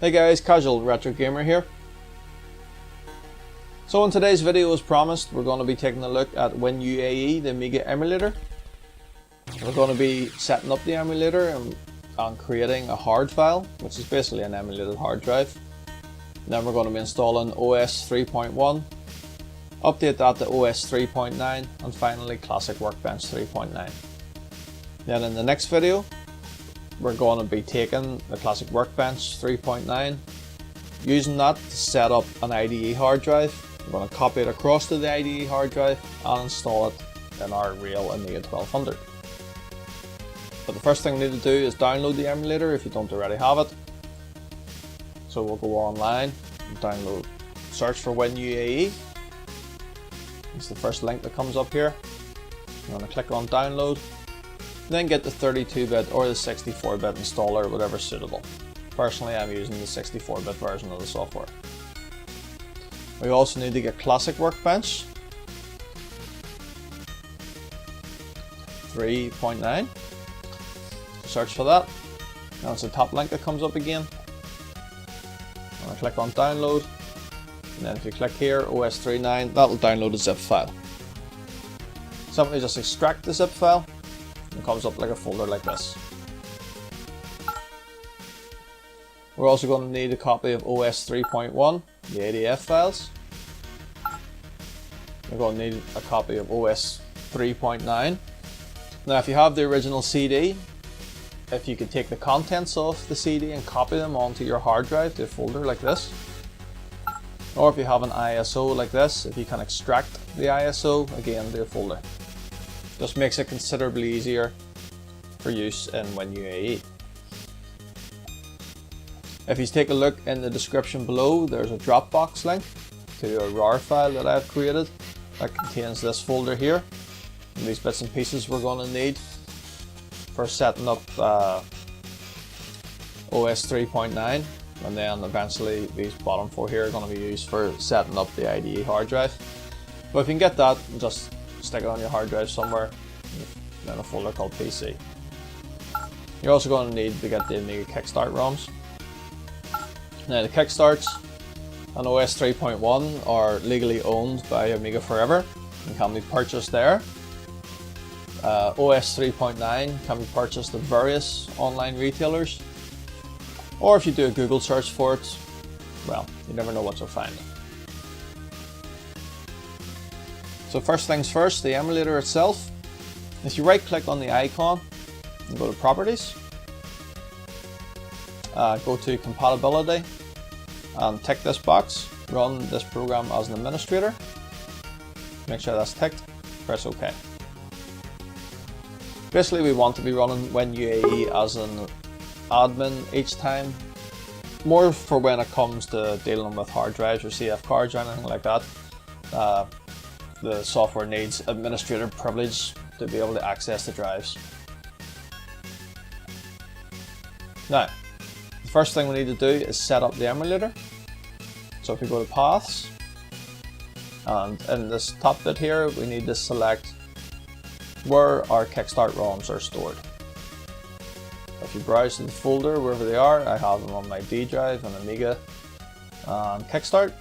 Hey guys, Casual Retro Gamer here. So in today's video, as promised, we're going to be taking a look at WinUAE, the Amiga emulator. We're going to be setting up the emulator and creating a hard file, which is basically an emulated hard drive. And then we're going to be installing OS 3.1, update that to OS 3.9, and finally Classic Workbench 3.9. Then in the next video, we're going to be taking the Classic Workbench 3.9, using that to set up an IDE hard drive. We're going to copy it across to the IDE hard drive and install it in our real Amiga 1200. But the first thing we need to do is download the emulator if you don't already have it. So we'll go online and download, search for WinUAE. It's the first link that comes up here. I'm going to click on download. Then get the 32-bit or the 64-bit installer, whatever's suitable. Personally, I'm using the 64-bit version of the software. We also need to get Classic Workbench 3.9. Search for that. Now it's the top link that comes up again. I'm going to click on download. And then if you click here, OS 3.9, that'll download a zip file. Simply just extract the zip file. It comes up like a folder like this. We're also going to need a copy of OS 3.1, the ADF files. We're going to need a copy of OS 3.9. Now if you have the original CD, if you could take the contents of the CD and copy them onto your hard drive to a folder like this. Or if you have an ISO like this, if you can extract the ISO again to a folder. Just makes it considerably easier for use in WinUAE. If you take a look in the description below, there's a dropbox link to a RAR file that I've created that contains this folder here. And these bits and pieces we're going to need for setting up OS 3.9, and then eventually these bottom four here are going to be used for setting up the IDE hard drive. But if you can get that, just stick it on your hard drive somewhere in a folder called PC. You're also going to need to get the Amiga Kickstart ROMs. Now the Kickstarts and OS 3.1 are legally owned by Amiga Forever and can be purchased there. OS 3.9 can be purchased at various online retailers, or if you do a Google search for it, well, you never know what you'll find. So first things first, the emulator itself. If you right click on the icon and go to properties, go to compatibility and tick this box, run this program as an administrator. Make sure that's ticked, press OK. Basically we want to be running WinUAE as an admin each time, more for when it comes to dealing with hard drives or CF cards or anything like that. The software needs administrator privilege to be able to access the drives. Now, the first thing we need to do is set up the emulator. So if we go to paths, and in this top bit here, we need to select where our Kickstart ROMs are stored. If you browse to the folder, wherever they are, I have them on my D drive and Amiga and Kickstart,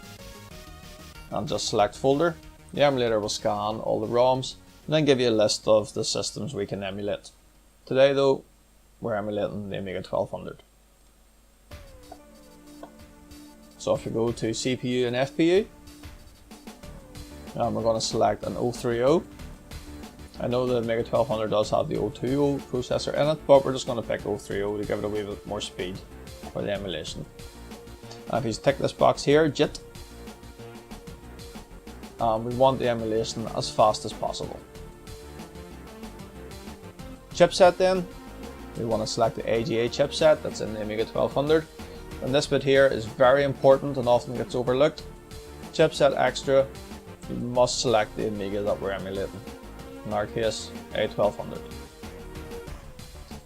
and just select folder. The emulator will scan all the ROMs and then give you a list of the systems we can emulate. Today though, we're emulating the Amiga 1200. So if you go to CPU and FPU, we're going to select an 030. I know the Amiga 1200 does have the 020 processor in it, but we're just going to pick 030 to give it a wee bit more speed for the emulation. And if you tick this box here, JIT, we want the emulation as fast as possible. Chipset then, we want to select the AGA chipset that's in the Amiga 1200. And this bit here is very important and often gets overlooked. Chipset extra, you must select the Amiga that we're emulating. In our case, A1200.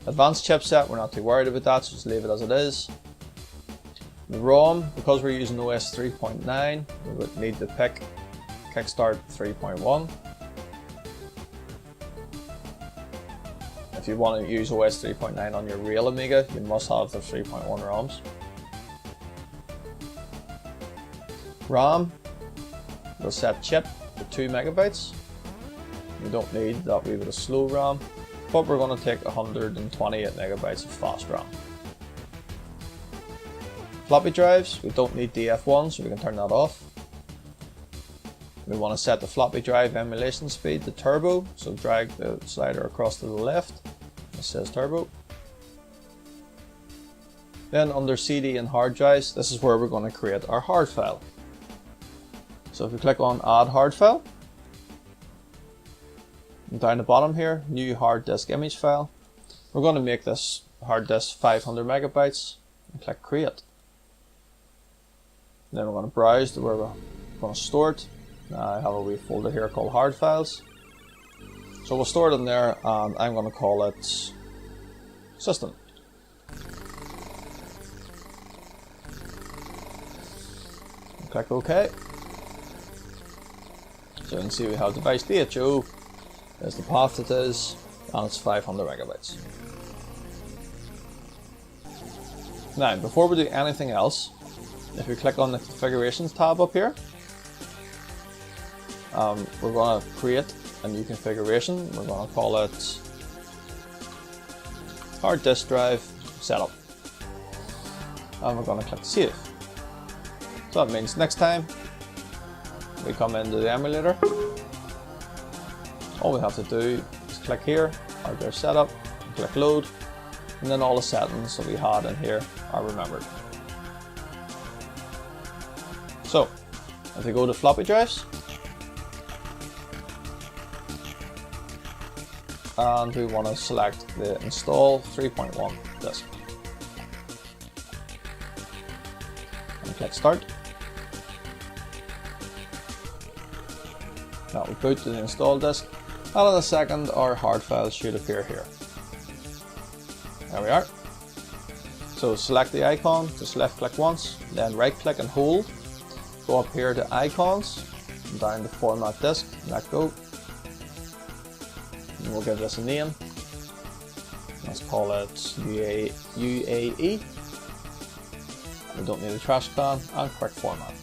Advanced chipset, we're not too worried about that, so just leave it as it is. The ROM, because we're using OS 3.9, we would need to pick Kickstart 3.1. If you want to use OS 3.9 on your real Amiga, you must have the 3.1 ROMs. RAM, we'll set chip to 2 megabytes. We don't need that wee bit of slow RAM, but we're going to take 128 megabytes of fast RAM. Floppy drives, we don't need DF1, so we can turn that off. We want to set the floppy drive emulation speed to turbo, so drag the slider across to the left. It says turbo. Then under CD and hard drives, this is where we're going to create our hard file. So if we click on add hard file, and down the bottom here, new hard disk image file. We're going to make this hard disk 500 megabytes and click create. Then we're going to browse to where we're going to store it. I have a wee folder here called hard files. So we'll store it in there, and I'm going to call it system. And click OK. So you can see we have device DHO. There's the path it is, and it's 500 megabytes. Now, before we do anything else, if we click on the configurations tab up here, we're going to create a new configuration. We're going to call it hard disk drive setup, and we're going to click save. So that means next time we come into the emulator, all we have to do is click here, hard disk setup, click load, and then all the settings that we had in here are remembered. So, if we go to floppy drives, and we want to select the install 3.1 disk, and click start. That will boot to the install disk, and in a second our hard file should appear here. There we are. So select the icon, just left click once, then right click and hold. Go up here to icons, and down to format disk, let go. And we'll give this a name. Let's call it UAE. We don't need a trash can, and quick format.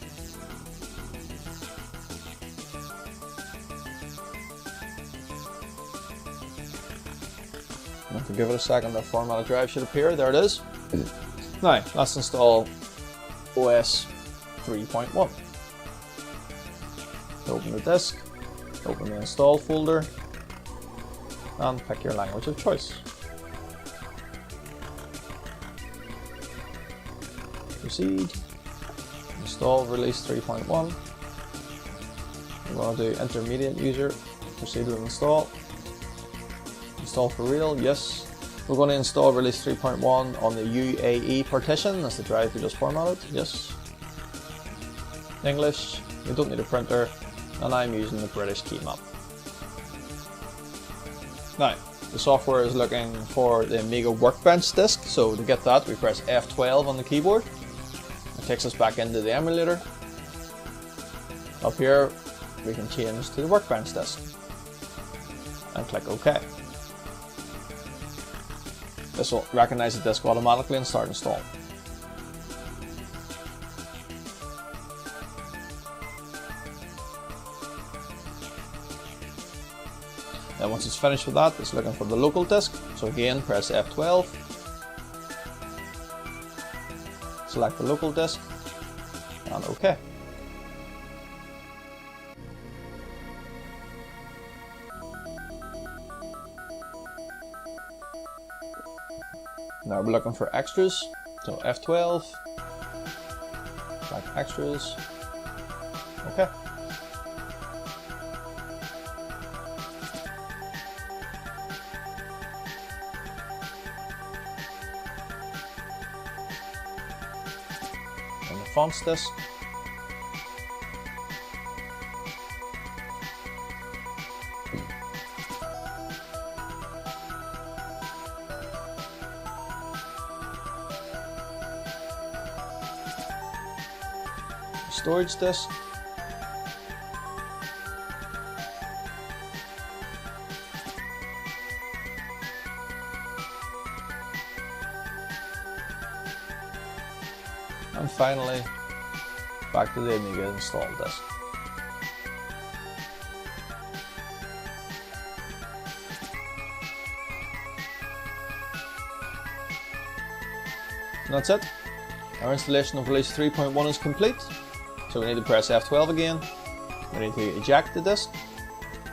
And if we give it a second, the formatted drive should appear. There it is. Now, let's install OS 3.1. Open the disk, open the install folder, and pick your language of choice. Proceed. Install release 3.1. We're going to do intermediate user. Proceed with install. Install for real, yes. We're going to install release 3.1 on the UAE partition. That's the drive we just formatted, yes. English, we don't need a printer, and I'm using the British key map. Now, the software is looking for the Amiga Workbench disk, so to get that we press F12 on the keyboard. It takes us back into the emulator. Up here we can change to the Workbench disk and click OK. This will recognize the disk automatically and start installing. Then once it's finished with that, it's looking for the local disk. So again, press F12. Select the local disk and OK. Now we're looking for extras, so F12, select extras, OK. And the fonts disk. Storage disk. And finally, back to the Amiga installed disk. And that's it. Our installation of release 3.1 is complete. So we need to press F12 again. We need to eject the disk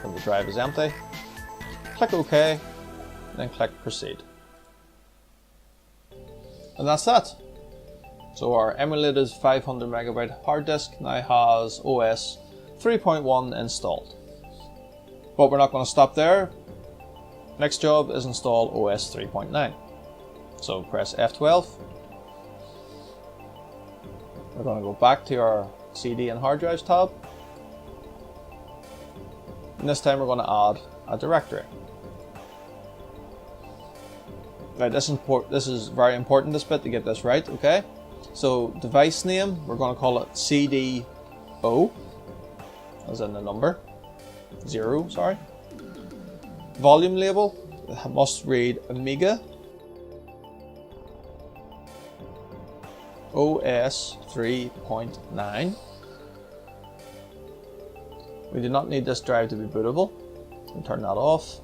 when the drive is empty. Click OK, and then click Proceed. And that's that. So our emulated 500 megabyte hard disk now has OS 3.1 installed. But we're not going to stop there. Next job is install OS 3.9. So press F12. We're going to go back to our CD and hard drives tab. And this time we're going to add a directory. Right, this is very important, this bit, to get this right, okay? So device name, we're going to call it CDO, as in the number, 0, sorry. Volume label, it must read Amiga OS 3.9. We do not need this drive to be bootable. We'll turn that off.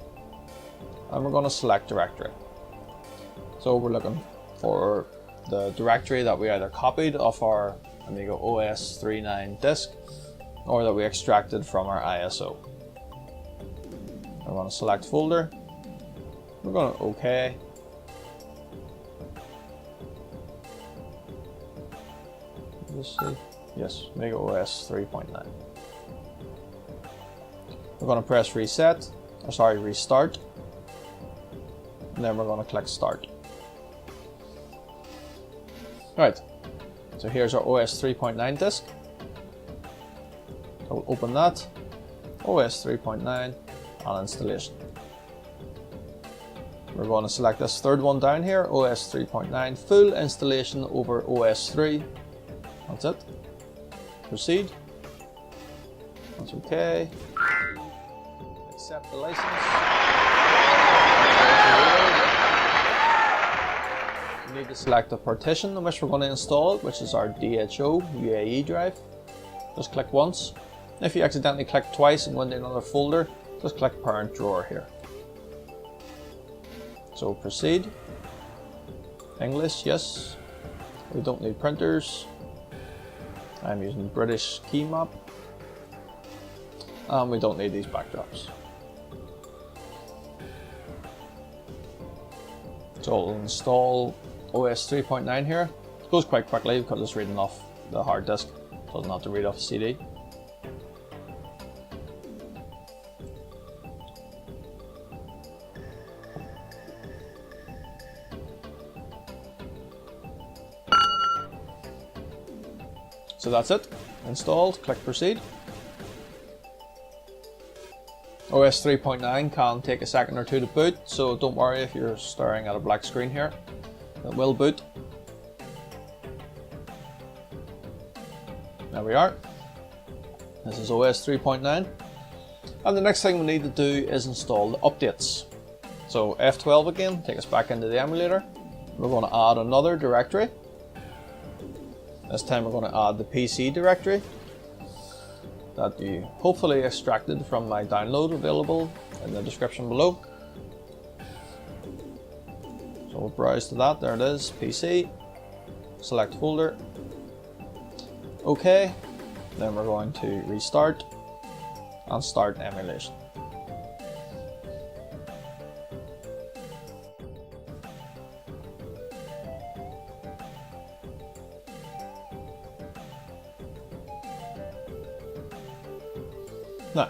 And we're going to select directory. So we're looking for the directory that we either copied off our Amiga OS 3.9 disk or that we extracted from our ISO. I'm going to select folder. We're going to OK. Let's see. Yes, Amiga OS 3.9. We're going to press restart. And then we're going to click start. Right, so here's our OS 3.9 disk. So we'll open that, OS 3.9 and installation. We're going to select this third one down here, OS 3.9, full installation over OS 3. That's it. Proceed. That's okay. Accept the license. We need to select the partition in which we're going to install it, which is our DHO UAE drive. Just click once. If you accidentally click twice and go into another folder, just click parent drawer here. So proceed. English, yes. We don't need printers. I'm using British key map. And we don't need these backdrops. So we'll install OS 3.9 here. It goes quite quickly because it's reading off the hard disk. It doesn't have to read off the CD. So that's it. Installed. Click proceed. OS 3.9 can take a second or two to boot, so don't worry if you're staring at a black screen here. It will boot. There we are. This is OS 3.9. And the next thing we need to do is install the updates. So F12 again, take us back into the emulator. We're going to add another directory. This time we're going to add the PC directory that you hopefully extracted from my download available in the description below. So we'll browse to that, there it is, PC, select folder, OK, then we're going to restart and start emulation. Now,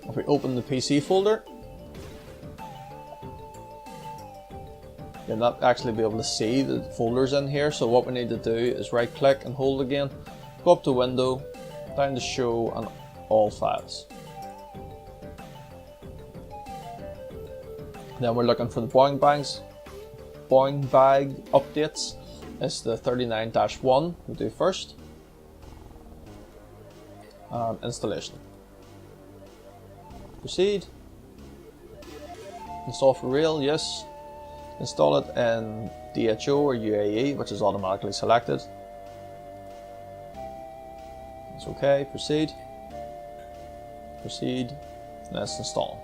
if we open the PC folder, you'll not actually be able to see the folders in here, so what we need to do is right click and hold again, go up to Window, down to Show and All Files. Then we're looking for the Boing Bag updates. It's the 39-1 we'll do first. And installation. Proceed. Install for real, yes. Install it in DHO or UAE, which is automatically selected. It's okay, proceed. Proceed, let's install.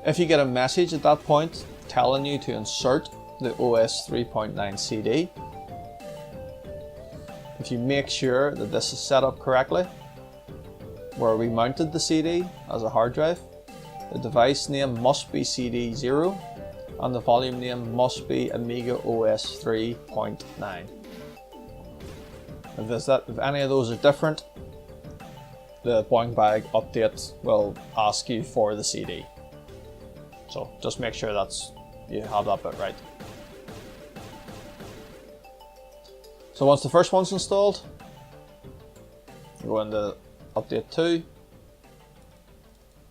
If you get a message at that point telling you to insert the OS 3.9 CD, if you make sure that this is set up correctly, where we mounted the CD as a hard drive, the device name must be CD0 and the volume name must be Amiga OS 3.9. If any of those are different, the Boing Bag update will ask you for the CD. So just make sure you have that bit right. So once the first one's installed, you go into update 2, do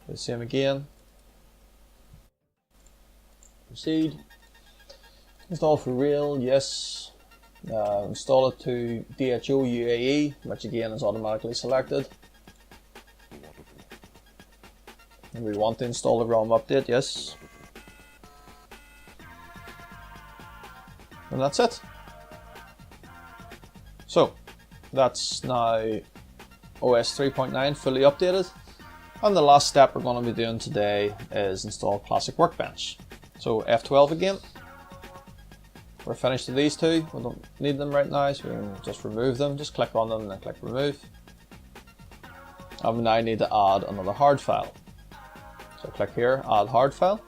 the same again, proceed, install for real, yes. Install it to DHO UAE, which again is automatically selected. And we want to install the ROM update, yes. And that's it. So that's now OS 3.9 fully updated. And the last step we're going to be doing today is install Classic Workbench. So F12 again. We're finished with these two. We don't need them right now, so we can just remove them. Just click on them and then click remove. And we now need to add another hard file. So click here, add hard file.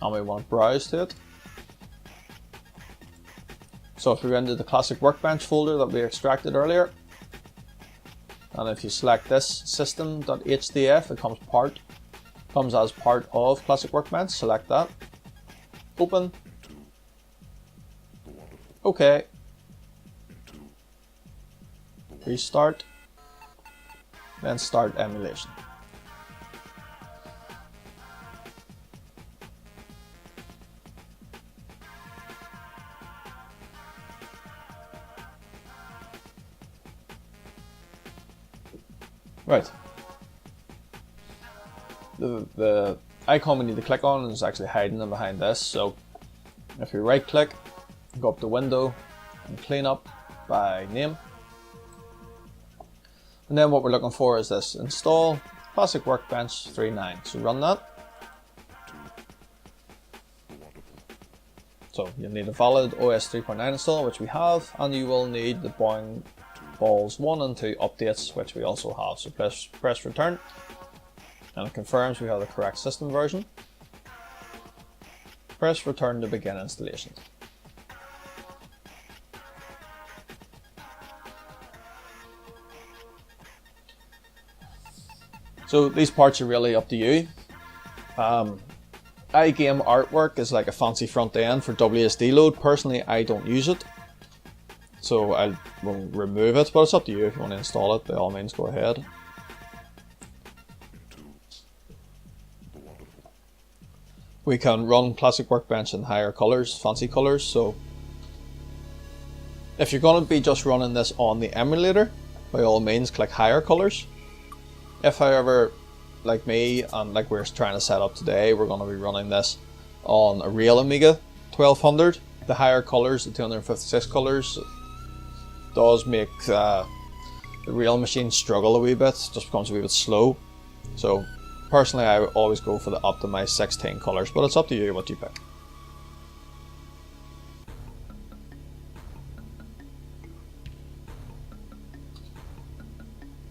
And we want to browse to it. So if we go into the Classic Workbench folder that we extracted earlier, and if you select this system.hdf, it comes as part of Classic Workbench. Select that. Open. OK. Restart. Then start emulation. Right. The icon we need to click on is actually hiding them behind this. So if you right click, go up to window and clean up by name. And then what we're looking for is this, install Classic Workbench 3.9. So run that. So you'll need a valid OS 3.9 install, which we have, and you will need the Boing Balls 1 and 2 updates, which we also have. So press return, and it confirms we have the correct system version. Press return to begin installation. So these parts are really up to you. iGame artwork is like a fancy front end for WSD load. Personally, I don't use it, so I will remove it, but it's up to you. If you want to install it, by all means go ahead. We can run Classic Workbench in higher colors, fancy colors. So if you're going to be just running this on the emulator, by all means click higher colors. If however, like me and like we're trying to set up today, we're going to be running this on a real Amiga 1200, the higher colors, the 256 colors, does make the real machine struggle a wee bit, just becomes a wee bit slow. So personally I always go for the optimized 16 colors, but it's up to you what you pick.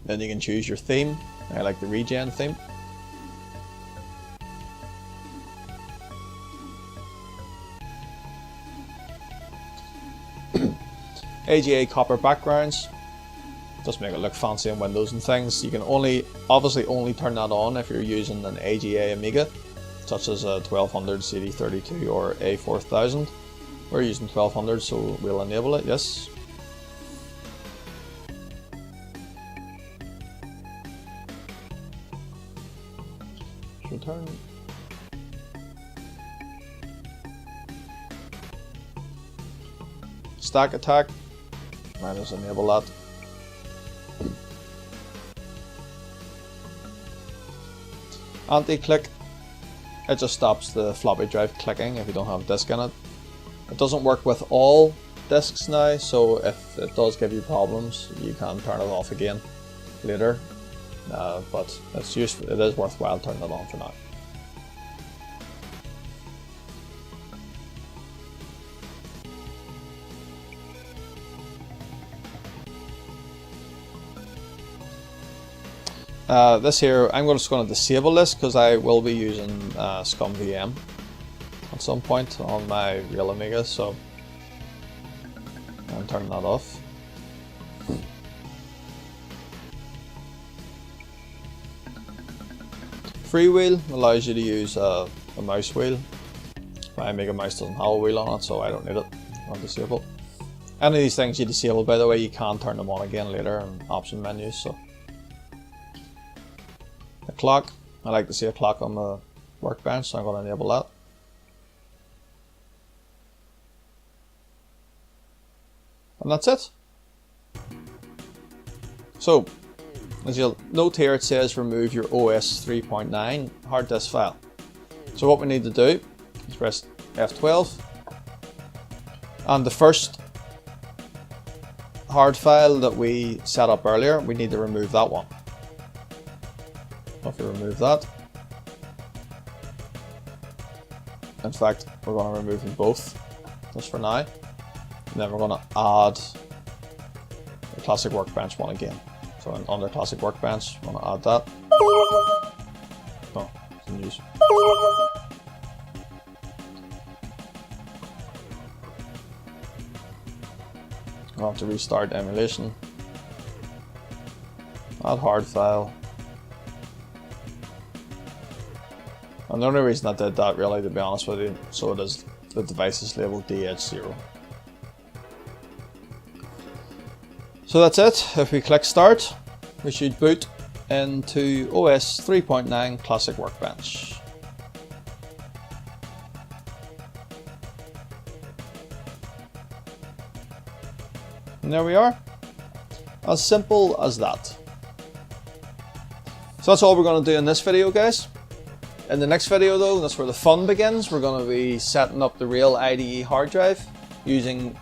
Then you can choose your theme. I like the regen theme. AGA copper backgrounds, just make it look fancy on Windows and things. You can obviously only turn that on if you're using an AGA Amiga, such as a 1200, CD32 or A4000. We're using 1200, so we'll enable it, yes. Return. Stack attack, might just enable that. Anti-click, it just stops the floppy drive clicking if you don't have disk in it. It doesn't work with all disks now, so if it does give you problems, you can turn it off again later. But it's useful. It is worthwhile turning it on for now. This here, I'm just going to disable this because I will be using ScumVM at some point on my real Amiga, so I'm turning that off. Freewheel allows you to use a mouse wheel. My Amiga mouse doesn't have a wheel on it, so I don't need it. I'll disable. Any of these things you disable, by the way, you can turn them on again later in option menus. So, a clock. I like to see a clock on the workbench, so I'm going to enable that. And that's it. So, as you'll note here, it says remove your OS 3.9 hard disk file. So what we need to do is press F12, and the first hard file that we set up earlier, we need to remove that one. If we remove that, in fact, we're going to remove them both just for now, and then we're going to add the Classic Workbench one again. So under Classic Workbench, I'm going to add that. Oh, it's in use. I'll have to restart emulation. Add hard file. And the only reason I did that, really, to be honest with you, so it is the device is labeled DH0. So that's it. If we click start, we should boot into OS 3.9 Classic Workbench. And there we are. As simple as that. So that's all we're going to do in this video, guys. In the next video though, that's where the fun begins. We're going to be setting up the real IDE hard drive using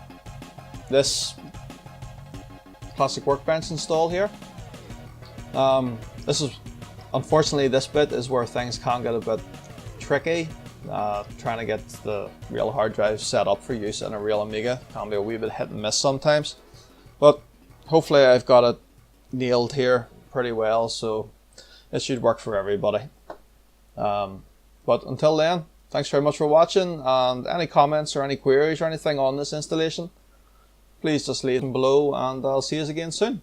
this Classic Workbench install here. This is, unfortunately, this bit is where things can get a bit tricky. Trying to get the real hard drive set up for use in a real Amiga can be a wee bit hit and miss sometimes. But hopefully I've got it nailed here pretty well, so it should work for everybody. But until then, thanks very much for watching, and any comments or any queries or anything on this installation, please just leave them below, and I'll see you again soon.